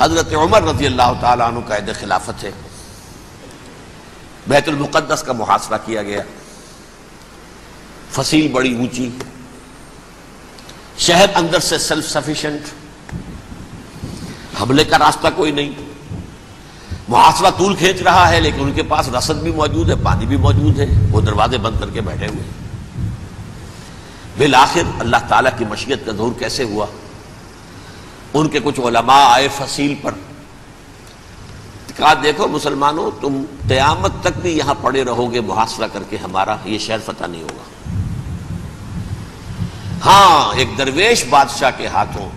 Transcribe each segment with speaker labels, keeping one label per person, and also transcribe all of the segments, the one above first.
Speaker 1: حضرت عمر رضی اللہ تعالیٰ عنہ قائد خلافت ہے، بیت المقدس کا محاصرہ کیا گیا، فصیل بڑی اونچی، شہر اندر سے سیلف سفیشینٹ، حملے کا راستہ کوئی نہیں، محاصرہ طول کھینچ رہا ہے لیکن ان کے پاس رسد بھی موجود ہے، پانی بھی موجود ہے، وہ دروازے بند کر کے بیٹھے ہوئے ہیں۔ بالآخر اللہ تعالیٰ کی مشیت کا ظہور کیسے ہوا؟ ان کے کچھ علماء آئے فصیل پر، کہا دیکھو مسلمانوں، تم قیامت تک بھی یہاں پڑے رہو گے محاصرہ کر کے، ہمارا یہ شہر فتح نہیں ہوگا۔ ہاں ایک درویش بادشاہ کے ہاتھوں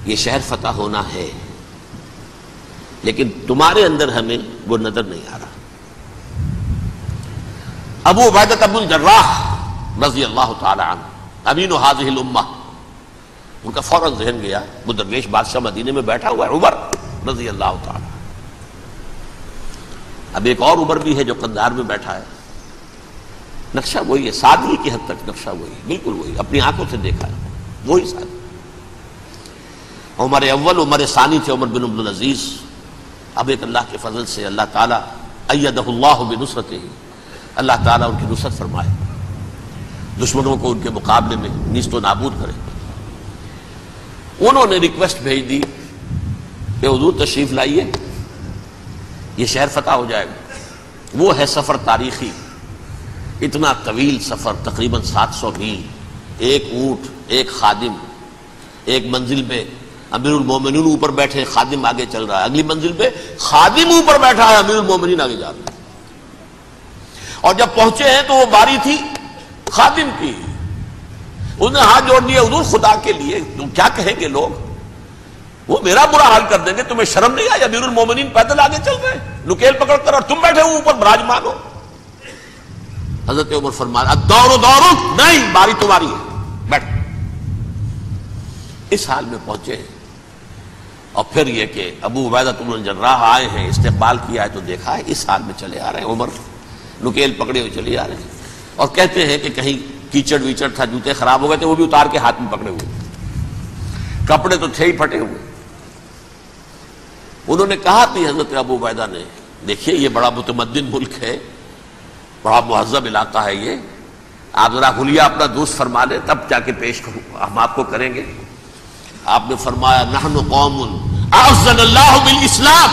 Speaker 1: یہ شہر فتح ہونا ہے، لیکن تمہارے اندر ہمیں وہ نظر نہیں آ رہا۔ ابو عبیدہ بن الجراح رضی اللہ تعالی عنہ امین هذه الامہ، ان کا فوراً ذہن گیا وہ درویش بادشاہ مدینے میں بیٹھا ہوا ہے عمر رضی اللہ تعالی۔ اب ایک اور عمر بھی ہے جو قندھار میں بیٹھا ہے، نقشہ وہی ہے، سادگی کی حد تک نقشہ وہی، بالکل وہی، اپنی آنکھوں سے دیکھا ہے وہی سادگی۔ عمر اول عمر ثانی تھے عمر بن عبد العزیز۔ اب ایک اللہ کے فضل سے اللہ تعالیٰ ایدہ اللہ بنصرتہ، اللہ تعالیٰ ان کی نصرت فرمائے، دشمنوں کو ان کے مقابلے میں نیست و نابود کرے۔ انہوں نے ریکویسٹ بھیج دی کہ حضور تشریف لائیے، یہ شہر فتح ہو جائے گا۔ وہ ہے سفر تاریخی، اتنا طویل سفر، تقریباً 700 میل، ایک اونٹ، ایک خادم، ایک منزل پہ امیر المومنین اوپر بیٹھے، خادم آگے چل رہا ہے، اگلی منزل پہ خادم اوپر بیٹھا ہے، امیر المومنین آگے جا رہا ہے۔ اور جب پہنچے ہیں تو وہ باری تھی خادم کی، اس نے ہاتھ جوڑ دیا، حضور خدا کے لیے تم کیا کہیں گے لوگ، وہ میرا برا حال کر دیں گے، تمہیں شرم نہیں آئی؟ امیر المومنین پیدل آگے چل رہے ہیں نکیل پکڑ کر، اور تم بیٹھے ہو اوپر براجمان ہو۔ حضرت عمر فرمایا الدور دورک، نہیں باری تمہاری ہے، بیٹھ۔ اس حال میں پہنچے ہیں، اور پھر یہ کہ ابو عبیدہ بن الجراح آئے ہیں، استقبال کیا ہے تو دیکھا ہے اس حال میں چلے آ رہے ہیں، عمر نکیل پکڑے ہوئے چلے آ رہے ہیں، اور کہتے ہیں کہ کہیں کیچڑ ویچڑ تھا، جوتے خراب ہو گئے تھے، وہ بھی اتار کے ہاتھ میں پکڑے ہوئے، کپڑے تو تھے ہی پھٹے ہوئے۔ انہوں نے کہا کہ حضرت ابو عبیدہ نے، دیکھیے یہ بڑا متمدن ملک ہے، بڑا مہذب علاقہ ہے یہ، آپ ذرا حلیہ اپنا درست فرما لیں تب جا کے پیش ہم آپ کو کریں گے۔ آپ نے فرمایا نحن قوم اعزنا اللہ بالاسلام،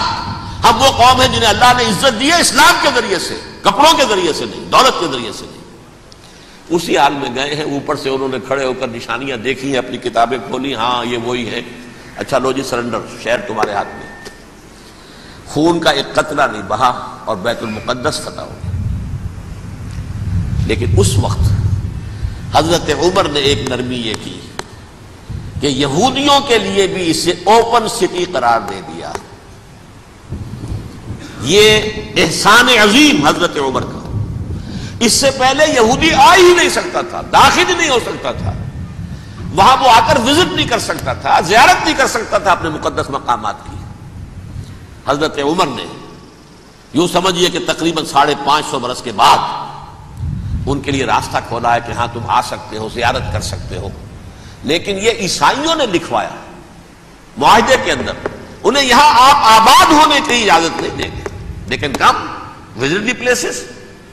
Speaker 1: ہم وہ قوم ہیں جنہیں اللہ نے عزت دی ہے اسلام کے ذریعے سے، کپڑوں کے ذریعے سے نہیں، دولت کے ذریعے سے نہیں۔ اسی حال میں گئے ہیں، اوپر سے انہوں نے کھڑے ہو کر نشانیاں دیکھی ہیں، اپنی کتابیں کھولی، ہاں یہ وہی ہے، اچھا لو جی سرنڈر، شہر تمہارے ہاتھ میں۔ خون کا ایک قطرہ نہیں بہا اور بیت المقدس فتح ہو گیا۔ لیکن اس وقت حضرت عمر نے ایک نرمی یہ کی کہ یہودیوں کے لیے بھی اسے اوپن سٹی قرار دے دیا۔ یہ احسان عظیم حضرت عمر کا، اس سے پہلے یہودی آ ہی نہیں سکتا تھا، داخل ہی نہیں ہو سکتا تھا، وہاں وہ آ کر وزٹ نہیں کر سکتا تھا، زیارت نہیں کر سکتا تھا اپنے مقدس مقامات کی۔ حضرت عمر نے یوں سمجھیے کہ تقریباً 550 برس کے بعد ان کے لیے راستہ کھولا ہے کہ ہاں تم آ سکتے ہو، زیارت کر سکتے ہو۔ لیکن یہ عیسائیوں نے لکھوایا معاہدے کے اندر، انہیں یہاں آپ آباد ہونے کی اجازت نہیں دیں گے، لیکن کم وزٹ دی پلیسز،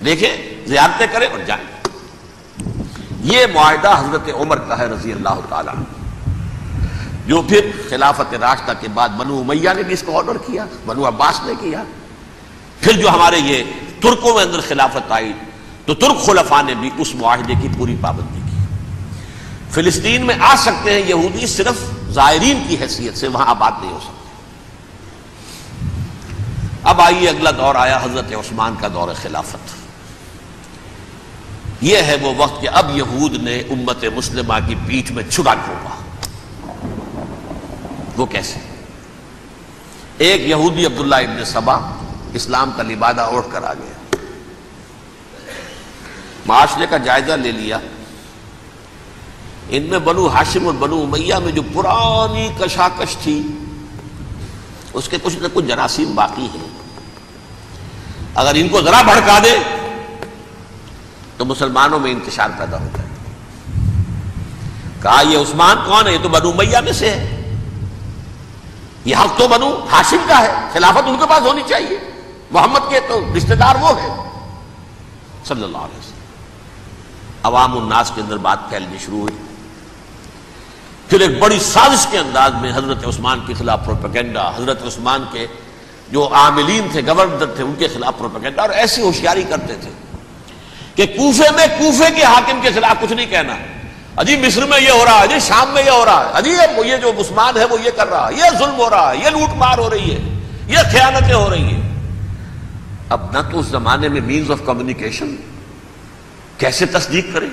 Speaker 1: دیکھیں زیارتیں کریں اور جائیں۔ یہ معاہدہ حضرت عمر کا ہے رضی اللہ تعالیٰ، جو پھر خلافت راشدہ کے بعد بنو امیہ نے بھی اس کو آنر کیا، بنو عباس نے کیا، پھر جو ہمارے یہ ترکوں میں اندر خلافت آئی تو ترک خلفاء نے بھی اس معاہدے کی پوری پابندی کی۔ فلسطین میں آ سکتے ہیں یہودی صرف زائرین کی حیثیت سے، وہاں آباد نہیں ہو سکتے۔ اب آئیے اگلا دور آیا حضرت عثمان کا دور خلافت۔ یہ ہے وہ وقت کہ اب یہود نے امت مسلمہ کی پیٹھ میں چھڑا ٹھوکا۔ وہ کیسے؟ ایک یہودی عبداللہ ابن سبا اسلام کا لبادہ اوڑھ کر آ گیا، معاشرے کا جائزہ لے لیا، ان میں بنو ہاشم اور بنو امیہ میں جو پرانی کشاکش تھی اس کے کچھ نہ کچھ جراثیم باقی ہیں، اگر ان کو ذرا بھڑکا دے تو مسلمانوں میں انتشار پیدا ہو جائے۔ کہا یہ عثمان کون ہے؟ یہ تو بنو امیہ میں سے ہے، یہ حق تو بنو ہاشم کا ہے، خلافت ان کے پاس ہونی چاہیے، محمد کے تو رشتہ دار وہ ہے صلی اللہ علیہ وسلم۔ عوام الناس کے اندر بات پھیلنی شروع ہوئی، پھر ایک بڑی سازش کے انداز میں حضرت عثمان کے خلاف پروپیگنڈا، حضرت عثمان کے جو عاملین تھے، گورنر تھے، ان کے خلاف پروپیگنڈا، اور ایسی ہوشیاری کرتے تھے کہ کوفے میں کوفے کے حاکم کے خلاف کچھ نہیں کہنا، اجی مصر میں یہ ہو رہا ہے، اجی شام میں یہ ہو رہا ہے، اجی یہ جو عثمان ہے وہ یہ کر رہا ہے، یہ ظلم ہو رہا ہے، یہ لوٹ مار ہو رہی ہے، یہ خیانتیں ہو رہی ہیں۔ اب نہ تو اس زمانے میں مینز آف کمیونیکیشن، کیسے تصدیق کریں؟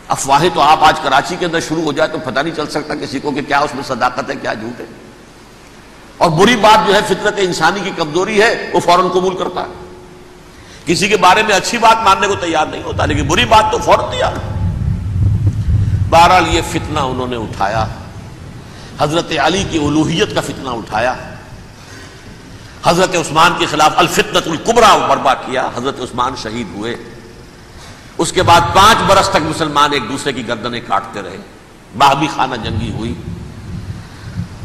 Speaker 1: افواہیں تو آپ آج کراچی کے اندر شروع ہو جائے تو پتہ نہیں چل سکتا کسی کو کہ کیا اس میں صداقت ہے کیا جھوٹ ہے، اور بری بات جو ہے فطرت انسانی کی کمزوری ہے وہ فوراً قبول کرتا ہے، کسی کے بارے میں اچھی بات ماننے کو تیار نہیں ہوتا لیکن بری بات تو فوراً تیار ہے۔ بہرحال یہ فتنہ انہوں نے اٹھایا، حضرت علی کی الوہیت کا فتنہ اٹھایا، حضرت عثمان کے خلاف الفتنۃ الکبریٰ برپا کیا، حضرت عثمان شہید ہوئے۔ اس کے بعد 5 برس تک مسلمان ایک دوسرے کی گردنیں کاٹتے رہے، باہمی خانہ جنگی ہوئی،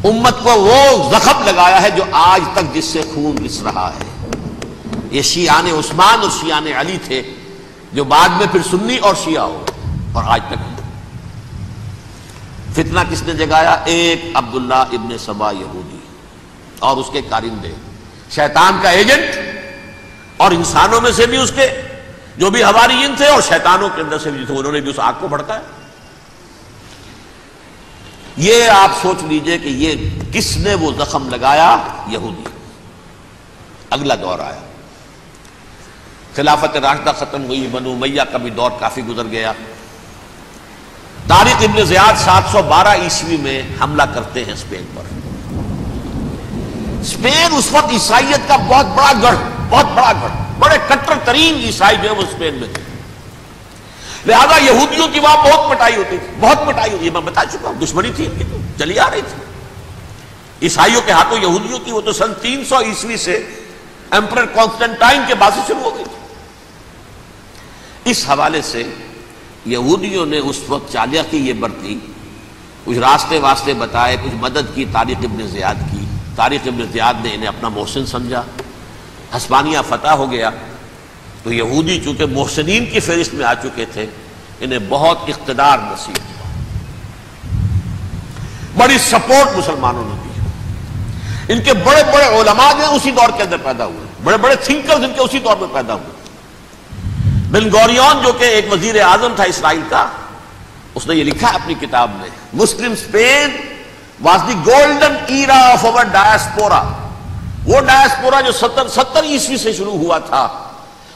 Speaker 1: امت کو وہ زخم لگایا ہے جو آج تک جس سے خون رس رہا ہے۔ یہ شیعان عثمان اور شیعان علی تھے جو بعد میں پھر سنی اور شیعہ ہو اور آج تک فتنہ کس نے جگایا؟ ایک عبداللہ ابن سبا یہودی اور اس کے کارندے، شیطان کا ایجنٹ، اور انسانوں میں سے بھی اس کے جو بھی حواریین تھے اور شیطانوں کے اندر سے بھی تھے، انہوں نے بھی اس آگ کو بھڑکایا۔ یہ آپ سوچ لیجئے کہ یہ کس نے وہ زخم لگایا؟ یہودی۔ اگلا دور آیا، خلافت راشدہ ختم ہوئی، بنو امیہ کا بھی دور کافی گزر گیا۔ طارق ابن زیاد 712 عیسوی میں حملہ کرتے ہیں اسپین پر۔ اسپین اس وقت عیسائیت کا بہت بڑا گڑھ، بڑے کٹر ترین عیسائی جو ہے وہ اسپین میں تھے، لہذا یہودیوں کی وہاں بہت پٹائی ہوتی تھی، بہت پٹائی ہوتی ہے، میں بتا چکا ہوں، دشمنی تھی ان کی تو چلی آ رہی تھی عیسائیوں کے ہاتھوں یہودیوں کی، وہ تو سن 300 عیسوی سے ایمپرر کانسٹنٹائن کے بعد سے شروع ہو گئی تھی۔ اس حوالے سے یہودیوں نے اس وقت چالاکی یہ برتی، کچھ راستے واسطے بتائے، کچھ مدد کی طارق ابن زیاد کی۔ طارق ابن زیاد نے انہیں اپنا محسن سمجھا، ہسپانیہ فتح ہو گیا تو یہودی چونکہ محسنین کی فہرست میں آ چکے تھے، انہیں بہت اقتدار نصیب ہوا، بڑی سپورٹ مسلمانوں نے دی۔ ان کے بڑے بڑے علماء جو ہیں اسی دور کے اندر پیدا ہوئے، بڑے بڑے تھنکرز ان کے اسی دور میں پیدا ہوئے۔ بن گوریون جو کہ ایک وزیر اعظم تھا اسرائیل کا، اس نے یہ لکھا اپنی کتاب میں، Muslim Spain was the golden era of our diaspora. وہ ڈائسپورا جو 70 عیسوی سے شروع ہوا تھا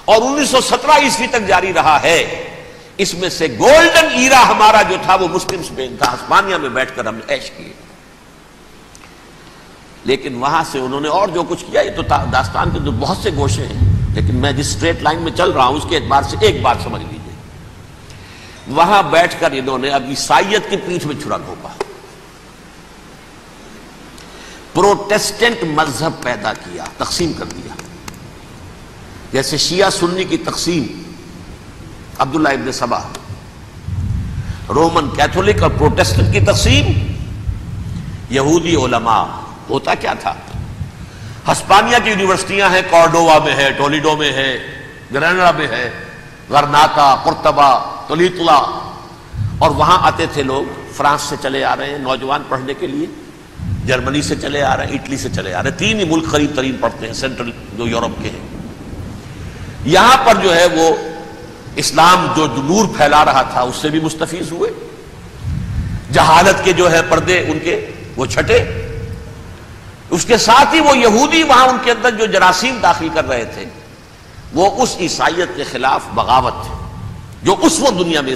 Speaker 1: اور 1917 عیسوی تک جاری رہا ہے، اس میں سے گولڈن ایرا ہمارا جو تھا وہ مسلم اسپین تھا، ہسپانیہ میں بیٹھ کر ہم نے عیش کیے۔ لیکن وہاں سے انہوں نے اور جو کچھ کیا، یہ تو داستان کے بہت سے گوشے ہیں، لیکن میں جس اسٹریٹ لائن میں چل رہا ہوں اس کے اعتبار سے ایک بات سمجھ لیجیے، وہاں بیٹھ کر انہوں نے اب عیسائیت کی پیٹھ میں چھرا گھونپا، پروٹیسٹنٹ مذہب پیدا کیا، تقسیم کر دیا، جیسے شیعہ سنی کی تقسیم، عبداللہ ابن سبا، رومن کیتھولک اور پروٹیسٹنٹ کی تقسیم، یہودی علماء۔ ہوتا کیا تھا، ہسپانیہ کی یونیورسٹیاں ہیں، کارڈووا میں ہے، ٹولیڈو میں ہے، گریناڈا میں ہے، غرناطہ، قرطبہ، تولیتلا، اور وہاں آتے تھے لوگ، فرانس سے چلے آ رہے ہیں نوجوان پڑھنے کے لیے، جرمنی سے چلے آ رہے ہیں، اٹلی سے چلے آ رہے ہیں، 3 ہی ملک قریب ترین پڑھتے ہیں سینٹرل جو یورپ کے ہیں۔ یہاں پر جو ہے وہ اسلام جو نور پھیلا رہا تھا اس سے بھی مستفیض ہوئے، جہالت کے جو ہے پردے ان کے وہ چھٹے، اس کے ساتھ ہی وہ یہودی وہاں ان کے اندر جو جراثیم داخل کر رہے تھے وہ اس عیسائیت کے خلاف بغاوت تھے جو اس وقت دنیا میں